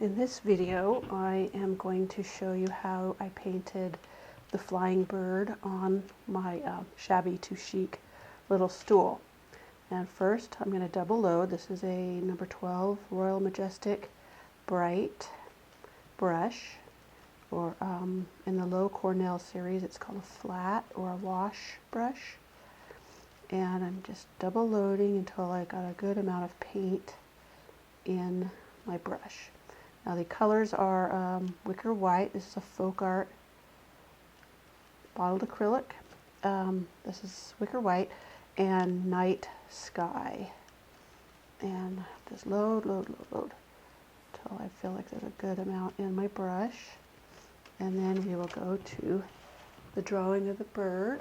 In this video, I am going to show you how I painted the flying bird on my shabby to chic little stool. And first, I'm going to double load. This is a number 12 Royal Majestic Bright brush, or in the Low Cornell series, it's called a flat or a wash brush. And I'm just double loading until I got a good amount of paint in my brush. Now the colors are wicker white. This is a folk art bottled acrylic. This is wicker white and night sky. And just load until I feel like there's a good amount in my brush. And then we will go to the drawing of the bird.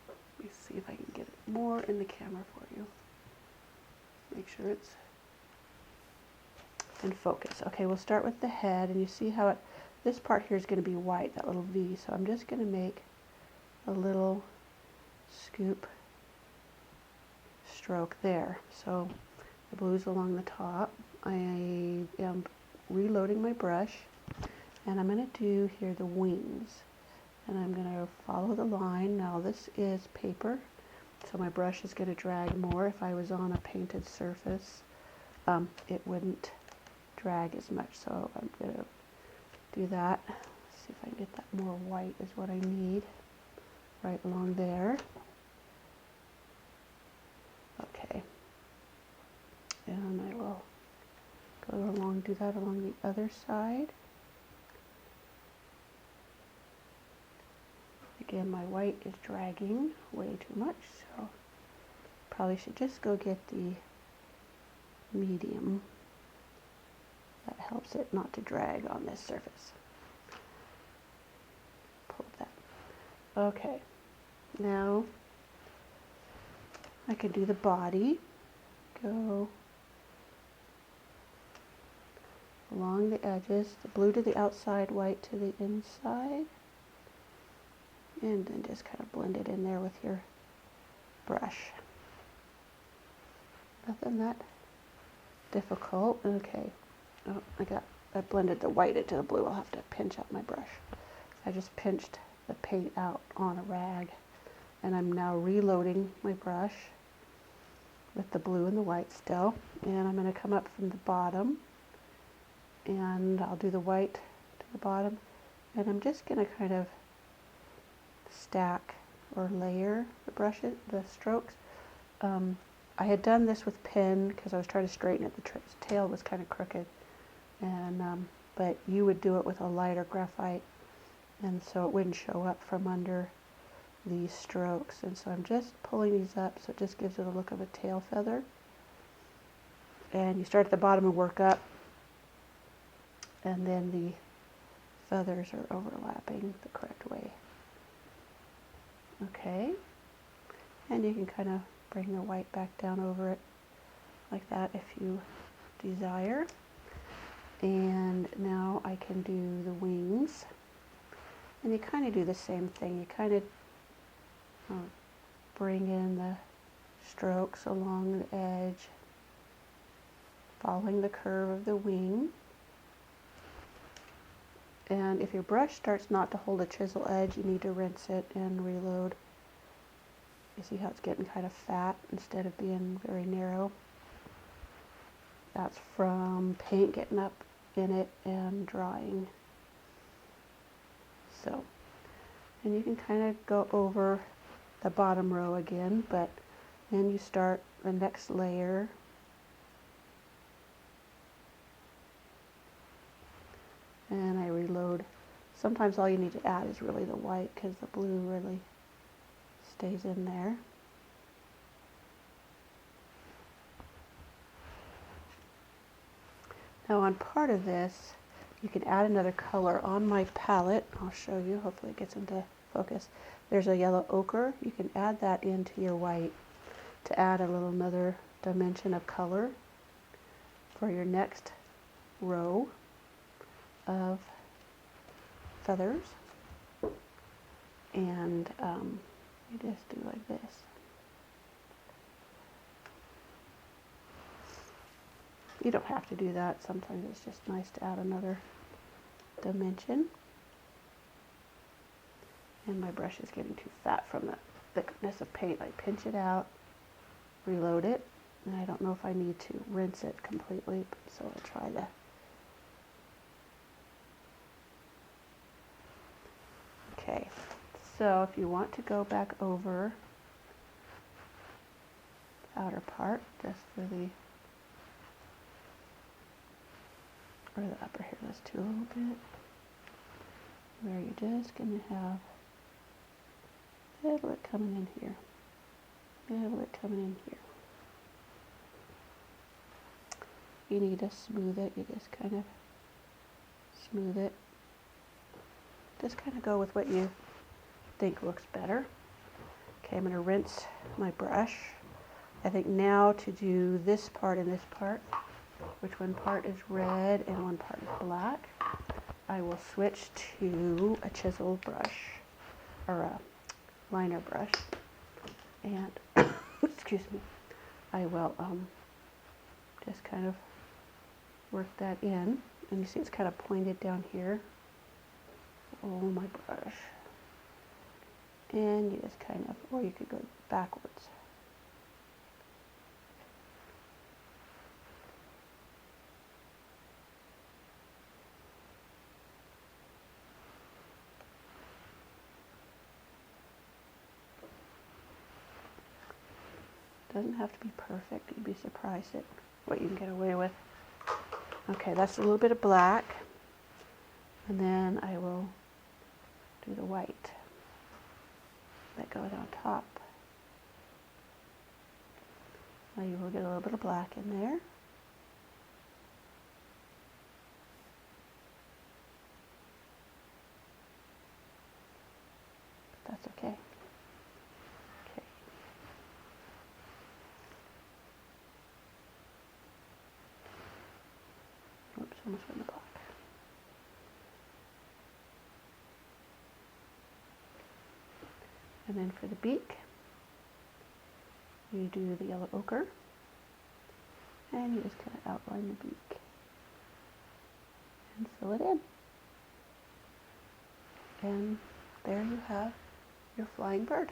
Let me see if I can get it more in the camera for you. Make sure it's in focus. Okay, we'll start with the head, and you see how this part here is going to be white, that little V. So I'm just going to make a little scoop stroke there. So the blue's along the top. I am reloading my brush, and I'm going to do here the wings. And I'm going to follow the line. Now this is paper, so my brush is going to drag more. If I was on a painted surface, it wouldn't drag as much. So I'm going to do that. See if I can get that more white is what I need. Right along there. Okay. And I will go along, do that along the other side. Again, my white is dragging way too much, so probably should just go get the medium. That helps it not to drag on this surface. Pull that. Okay, now I can do the body. Go along the edges, the blue to the outside, white to the inside. And then just kind of blend it in there with your brush. Nothing that difficult. Okay. Oh, I blended the white into the blue. I'll have to pinch out my brush. I just pinched the paint out on a rag, and I'm now reloading my brush with the blue and the white still. And I'm going to come up from the bottom, and I'll do the white to the bottom, and I'm just going to kind of stack or layer the brushes, the strokes. I had done this with pen because I was trying to straighten it. The tail was kind of crooked, and but you would do it with a lighter graphite, and so it wouldn't show up from under these strokes. And so I'm just pulling these up so it just gives it a look of a tail feather. And you start at the bottom and work up, and then the feathers are overlapping the correct way. Okay, and you can kind of bring the white back down over it like that if you desire. And now I can do the wings, and you kind of do the same thing. You kind of bring in the strokes along the edge, following the curve of the wing. And if your brush starts not to hold a chisel edge, you need to rinse it and reload. You see how it's getting kind of fat instead of being very narrow? That's from paint getting up in it and drying. So, and you can kind of go over the bottom row again, but then you start the next layer. And I reload. Sometimes all you need to add is really the white because the blue really stays in there. Now on part of this, you can add another color. On my palette, I'll show you, hopefully it gets into focus. There's a yellow ochre. You can add that into your white to add a little another dimension of color for your next row of feathers. And you just do like this. You don't have to do that. Sometimes it's just nice to add another dimension. And my brush is getting too fat from the thickness of paint. I pinch it out, reload it, and I don't know if I need to rinse it completely, so I'll try that. Okay, so if you want to go back over the outer part, just for the, or the upper here, let's do a little bit, where you're just going to have a little bit coming in here, a little bit coming in here. You need to smooth it, you just kind of smooth it. Just kind of go with what you think looks better. Okay, I'm going to rinse my brush. I think now to do this part and this part, which one part is red and one part is black, I will switch to a chisel brush, or a liner brush, and excuse me, I will just kind of work that in, and you see it's kind of pointed down here. Oh, my brush, and you just kind of, or you could go backwards. Doesn't have to be perfect. You'd be surprised at what you can get away with. Okay, that's a little bit of black, and then I will do the white that goes on top. Now you will get a little bit of black in there. But that's okay. Okay. Oops, almost went in the black. And then for the beak, you do the yellow ochre, and you just kind of outline the beak and fill it in. And there you have your flying bird.